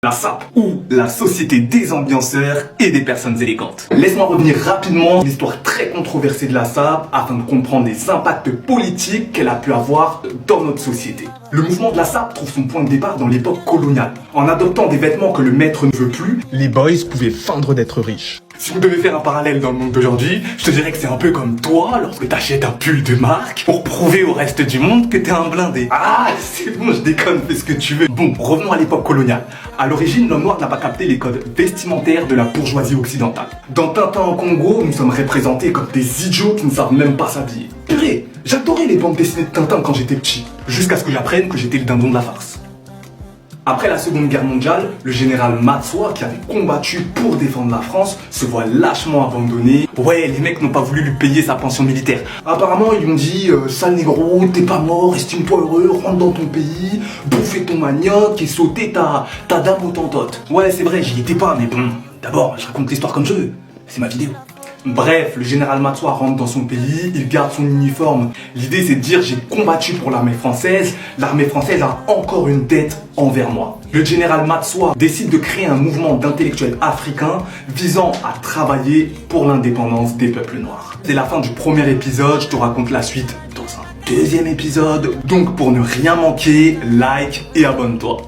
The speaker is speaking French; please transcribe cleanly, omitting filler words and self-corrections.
La SAP, ou la Société des ambianceurs et des personnes élégantes. Laisse-moi revenir rapidement sur l'histoire très controversée de la SAP afin de comprendre les impacts politiques qu'elle a pu avoir dans notre société. Le mouvement de la SAP trouve son point de départ dans l'époque coloniale. En adoptant des vêtements que le maître ne veut plus, les boys pouvaient feindre d'être riches. Si on devait faire un parallèle dans le monde d'aujourd'hui, je te dirais que c'est un peu comme toi lorsque t'achètes un pull de marque pour prouver au reste du monde que t'es un blindé. Ah, c'est bon, je déconne, fais ce que tu veux. Bon, revenons à l'époque coloniale. À l'origine, l'homme noir n'a pas capté les codes vestimentaires de la bourgeoisie occidentale. Dans Tintin au Congo, nous sommes représentés comme des idiots qui ne savent même pas s'habiller. Purée, j'adorais les bandes dessinées de Tintin quand j'étais petit, jusqu'à ce que j'apprenne que j'étais le dindon de la farce. Après la Seconde Guerre mondiale, le général Matsuo, qui avait combattu pour défendre la France, se voit lâchement abandonné. Ouais, les mecs n'ont pas voulu lui payer sa pension militaire. Apparemment, ils lui ont dit sale négro, t'es pas mort, estime-toi heureux, rentre dans ton pays, bouffer ton manioc et sauter ta dame au tantote. Ouais, c'est vrai, j'y étais pas, mais bon, d'abord, je raconte l'histoire comme je veux. C'est ma vidéo. Bref, le général Matsuo rentre dans son pays, il garde son uniforme. L'idée c'est de dire j'ai combattu pour l'armée française a encore une dette envers moi. Le général Matsuo décide de créer un mouvement d'intellectuels africains visant à travailler pour l'indépendance des peuples noirs. C'est la fin du premier épisode, je te raconte la suite dans un deuxième épisode. Donc pour ne rien manquer, like et abonne-toi.